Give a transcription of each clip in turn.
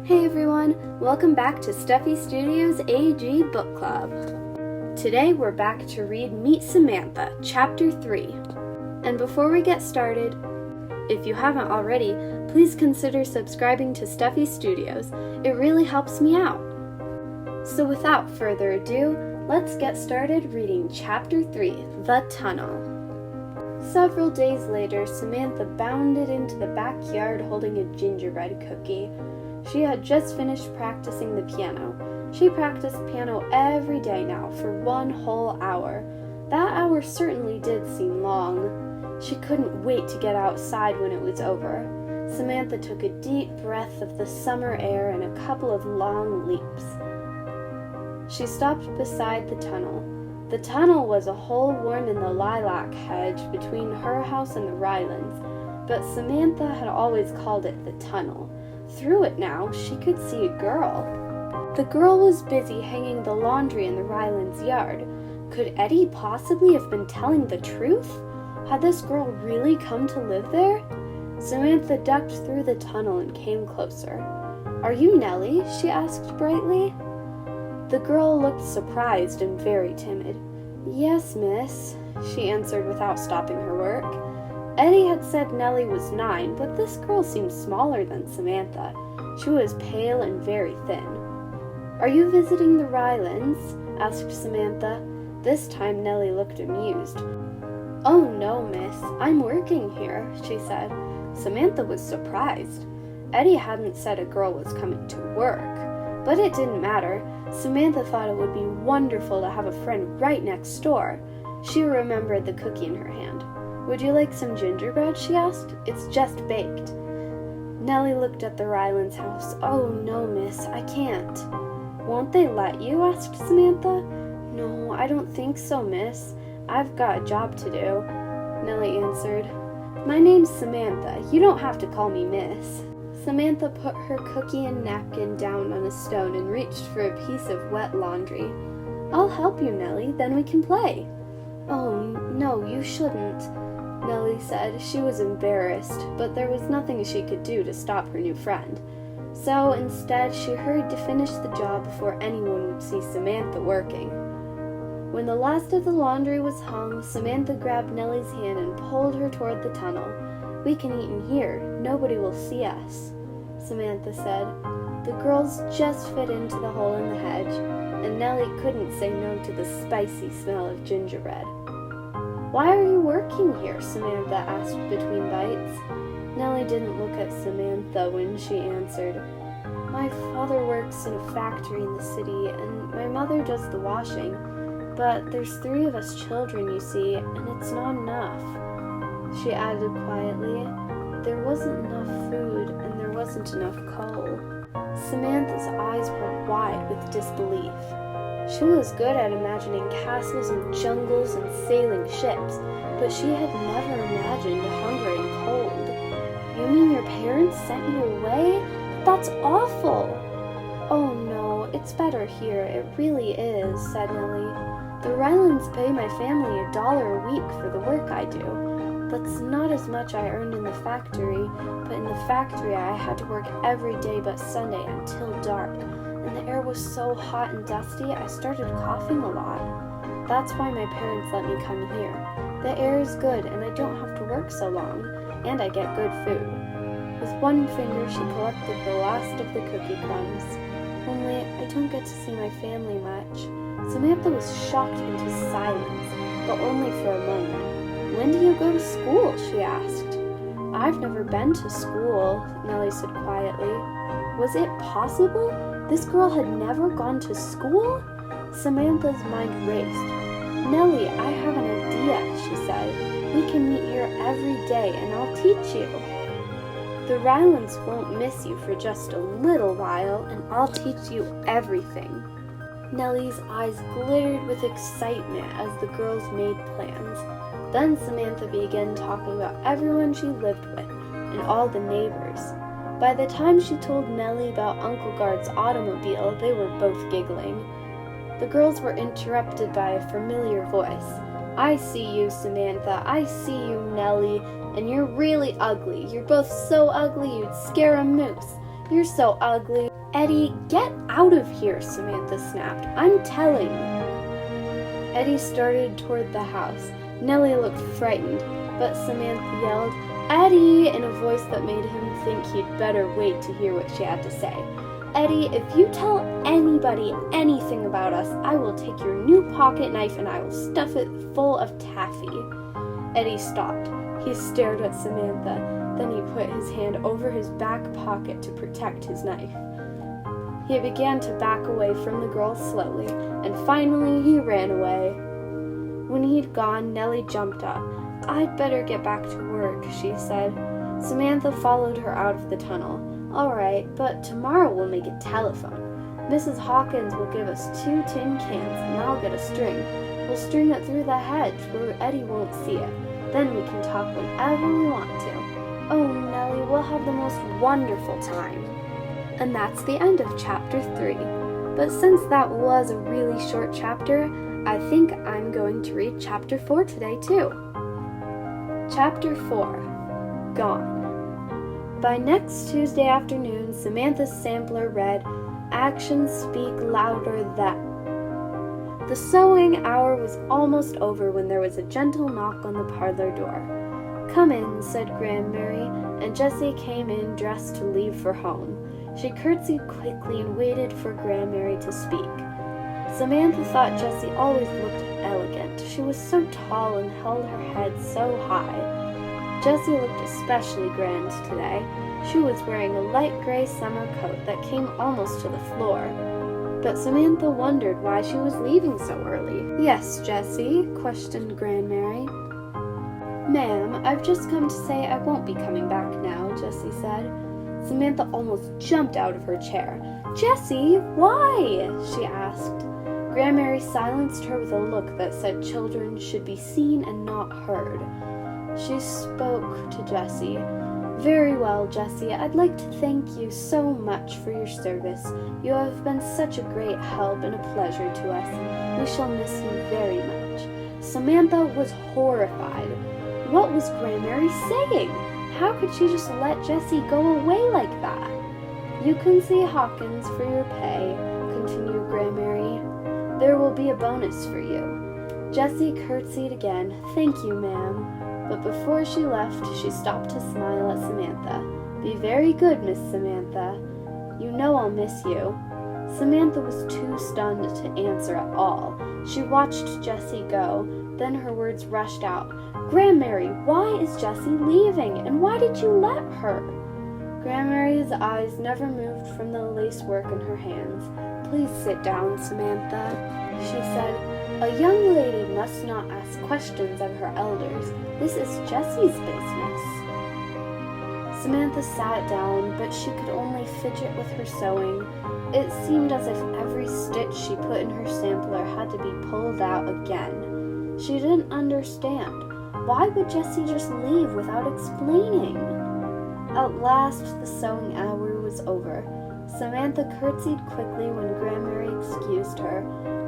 Hey everyone, welcome back to Stuffy Studios AG Book Club. Today we're back to read Meet Samantha, Chapter 3. And before we get started, if you haven't already, please consider subscribing to Stuffy Studios. It really helps me out. So without further ado, let's get started reading Chapter 3, The Tunnel. Several days later, Samantha bounded into the backyard holding a gingerbread cookie. She had just finished practicing the piano. She practiced piano every day now for 1 whole hour. That hour certainly did seem long. She couldn't wait to get outside when it was over. Samantha took a deep breath of the summer air and a couple of long leaps. She stopped beside the tunnel. The tunnel was a hole worn in the lilac hedge between her house and the Rylands, but Samantha had always called it the tunnel. Through it now, she could see a girl. The girl was busy hanging the laundry in the Rylands' yard. Could Eddie possibly have been telling the truth? Had this girl really come to live there? Samantha ducked through the tunnel and came closer. "Are you Nellie?" she asked brightly. The girl looked surprised and very timid. "Yes, miss," she answered without stopping her work. Eddie had said Nellie was 9, but this girl seemed smaller than Samantha. She was pale and very thin. "Are you visiting the Rylands?" asked Samantha. This time Nellie looked amused. "Oh no, miss, I'm working here," she said. Samantha was surprised. Eddie hadn't said a girl was coming to work. But it didn't matter. Samantha thought it would be wonderful to have a friend right next door. She remembered the cookie in her hand. "Would you like some gingerbread?" she asked. "It's just baked." Nellie looked at the Rylands house. "Oh, no, miss, I can't." "Won't they let you?" asked Samantha. "No, I don't think so, miss. I've got a job to do," Nellie answered. "My name's Samantha. You don't have to call me miss." Samantha put her cookie and napkin down on a stone and reached for a piece of wet laundry. "I'll help you, Nellie, then we can play." "Oh, no, you shouldn't," Nellie said. She was embarrassed, but there was nothing she could do to stop her new friend. So instead, she hurried to finish the job before anyone would see Samantha working. When the last of the laundry was hung, Samantha grabbed Nellie's hand and pulled her toward the tunnel. "We can eat in here. Nobody will see us," Samantha said. The girls just fit into the hole in the hedge, and Nellie couldn't say no to the spicy smell of gingerbread. "Why are you working here?" Samantha asked between bites. Nellie didn't look at Samantha when she answered. "My father works in a factory in the city, and my mother does the washing. But there's 3 of us children, you see, and it's not enough." She added quietly, "There wasn't enough food, and there wasn't enough coal." Samantha's eyes were wide with disbelief. She was good at imagining castles and jungles and sailing ships, but she had never imagined hunger and cold. "You mean your parents sent you away? That's awful!" "Oh no, it's better here, it really is," said Nellie. "The Rylands pay my family $1 a week for the work I do. That's not as much I earned in the factory, but in the factory I had to work every day but Sunday until dark, and the air was so hot and dusty I started coughing a lot. That's why my parents let me come here. The air is good and I don't have to work so long, and I get good food." With one finger she collected the last of the cookie crumbs. "Only I don't get to see my family much." Samantha was shocked into silence, but only for a moment. "When do you go to school?" she asked. "I've never been to school," Nellie said quietly. Was it possible? This girl had never gone to school? Samantha's mind raced. "Nellie, I have an idea," she said. "We can meet here every day and I'll teach you. The Rylands won't miss you for just a little while, and I'll teach you everything." Nellie's eyes glittered with excitement as the girls made plans. Then Samantha began talking about everyone she lived with and all the neighbors. By the time she told Nellie about Uncle Guard's automobile, they were both giggling. The girls were interrupted by a familiar voice. "I see you, Samantha. I see you, Nellie. And you're really ugly. You're both so ugly you'd scare a moose. You're so ugly. Eddie, get out of here, Samantha snapped. I'm telling. Eddie started toward the house. Nellie looked frightened, but Samantha yelled, Eddie, in a voice that made him think he'd better wait to hear what she had to say. Eddie, if you tell anybody anything about us, I will take your new pocket knife and I will stuff it full of taffy. Eddie stopped. He stared at Samantha. Then he put his hand over his back pocket to protect his knife. He began to back away from the girl slowly, and finally he ran away. When he'd gone, Nellie jumped up. I'd better get back to work, she said. Samantha followed her out of the tunnel. All right, but tomorrow we'll make a telephone. Mrs. Hawkins will give us 2 tin cans, and I'll get a string. We'll string it through the hedge where Eddie won't see it. Then we can talk whenever we want to. Oh, Nellie, we'll have the most wonderful time. And that's the end of chapter 3. But since that was a really short chapter, I think I'm going to read chapter 4 today too. Chapter 4, Gone. By next Tuesday afternoon, Samantha's sampler read, Actions speak louder than. The sewing hour was almost over when there was a gentle knock on the parlor door. Come in, said Grandmary, and Jessie came in dressed to leave for home. She curtsied quickly and waited for Grandmary to speak. Samantha thought Jessie always looked elegant. She was so tall and held her head so high. Jessie looked especially grand today. She was wearing a light gray summer coat that came almost to the floor. But Samantha wondered why she was leaving so early. Yes, Jessie, questioned Grandmary. Ma'am, I've just come to say I won't be coming back now, Jessie said. Samantha almost jumped out of her chair. Jessie, why? She asked. Grandmary silenced her with a look that said children should be seen and not heard. She spoke to Jessie. Very well, Jessie, I'd like to thank you so much for your service. You have been such a great help and a pleasure to us. We shall miss you very much. Samantha was horrified. What was Grandmary saying? How could she just let Jessie go away like that? You can see Hawkins for your pay, continued Grandmary. There will be a bonus for you. Jessie curtsied again. Thank you, ma'am. But before she left, she stopped to smile at Samantha. Be very good, Miss Samantha. You know I'll miss you. Samantha was too stunned to answer at all. She watched Jessie go. Then her words rushed out. Grandmary, why is Jessie leaving? And why did you let her? Grandmary's eyes never moved from the lacework in her hands. Please sit down, Samantha, she said. A young lady must not ask questions of her elders. This is Jessie's business. Samantha sat down, but she could only fidget with her sewing. It seemed as if every stitch she put in her sampler had to be pulled out again. She didn't understand. Why would Jessie just leave without explaining? At last, the sewing hour was over. Samantha curtsied quickly when Grandmary excused her.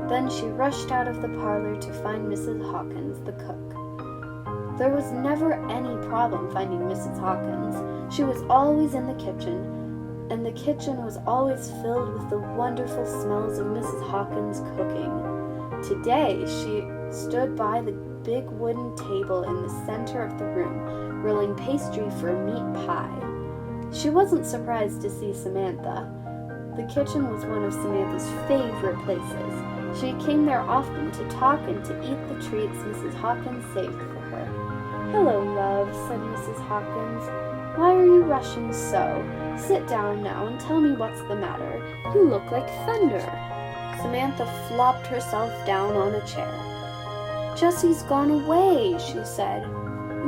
Then she rushed out of the parlor to find Mrs. Hawkins, the cook. There was never any problem finding Mrs. Hawkins. She was always in the kitchen, and the kitchen was always filled with the wonderful smells of Mrs. Hawkins' cooking. Today, she stood by the big wooden table in the center of the room, rolling pastry for a meat pie. She wasn't surprised to see Samantha. The kitchen was one of Samantha's favorite places. She came there often to talk and to eat the treats Mrs. Hawkins saved for her. Hello, love, said Mrs. Hawkins. Why are you rushing so? Sit down now and tell me what's the matter. You look like thunder. Samantha flopped herself down on a chair. Jessie's gone away, she said.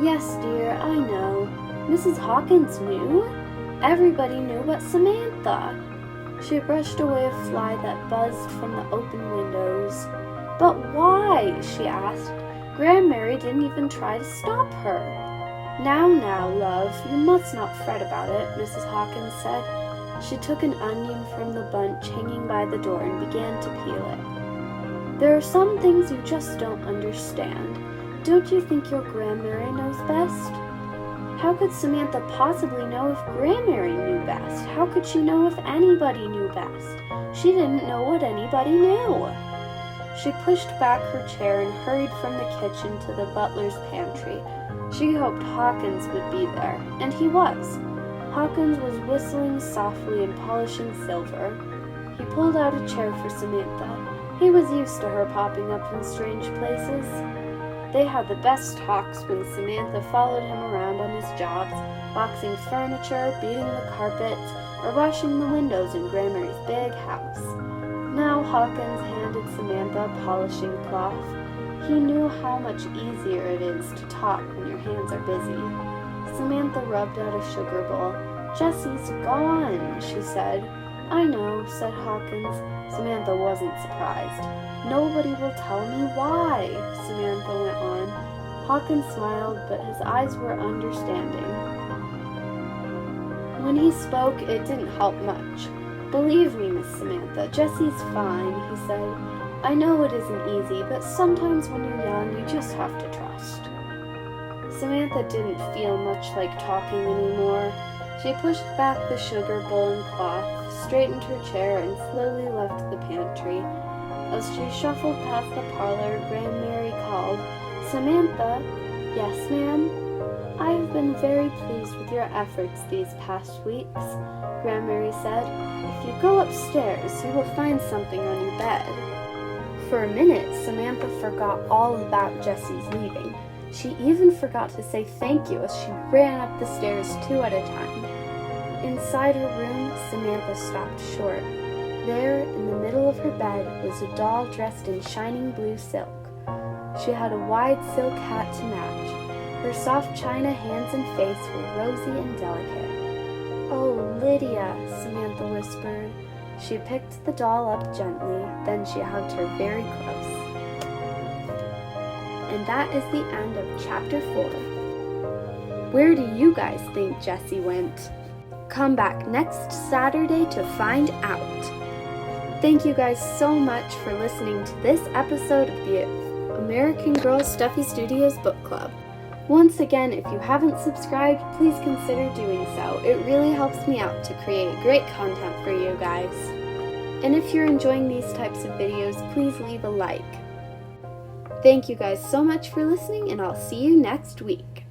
Yes, dear, I know. Mrs. Hawkins knew. Everybody knew but Samantha. She brushed away a fly that buzzed from the open windows. But why? She asked. Grandmary didn't even try to stop her. Now, love, you must not fret about it, Mrs. Hawkins said. She took an onion from the bunch hanging by the door and began to peel it. There are some things you just don't understand. Don't you think your Grandmary knows best? How could Samantha possibly know if Granmary knew best? How could she know if anybody knew best? She didn't know what anybody knew. She pushed back her chair and hurried from the kitchen to the butler's pantry. She hoped Hawkins would be there, and he was. Hawkins was whistling softly and polishing silver. He pulled out a chair for Samantha. He was used to her popping up in strange places. They had the best talks when Samantha followed him around on his jobs, boxing furniture, beating the carpets, or washing the windows in Granmary's big house. Now Hawkins handed Samantha a polishing cloth. He knew how much easier it is to talk when your hands are busy. Samantha rubbed out a sugar bowl. "Jessie's gone," she said. "I know," said Hawkins. Samantha wasn't surprised. "Nobody will tell me why," Samantha went on. Hawkins smiled, but his eyes were understanding. When he spoke, it didn't help much. "Believe me, Miss Samantha, Jessie's fine," he said. "I know it isn't easy, but sometimes when you're young, you just have to trust." Samantha didn't feel much like talking anymore. She pushed back the sugar bowl and cloth, straightened her chair, and slowly left the pantry. As she shuffled past the parlor, Granmary called, "Samantha." "Yes, ma'am?" "I have been very pleased with your efforts these past weeks," Granmary said. "If you go upstairs, you will find something on your bed." For a minute, Samantha forgot all about Jessie's leaving. She even forgot to say thank you as she ran up the stairs 2 at a time. Inside her room, Samantha stopped short. There, in the middle of her bed, was a doll dressed in shining blue silk. She had a wide silk hat to match. Her soft china hands and face were rosy and delicate. "Oh, Lydia," Samantha whispered. She picked the doll up gently, then she hugged her very close. And that is the end of Chapter 4. Where do you guys think Jessie went? Come back next Saturday to find out. Thank you guys so much for listening to this episode of the American Girl Stuffy Studios Book Club. Once again, if you haven't subscribed, please consider doing so. It really helps me out to create great content for you guys. And if you're enjoying these types of videos, please leave a like. Thank you guys so much for listening, and I'll see you next week.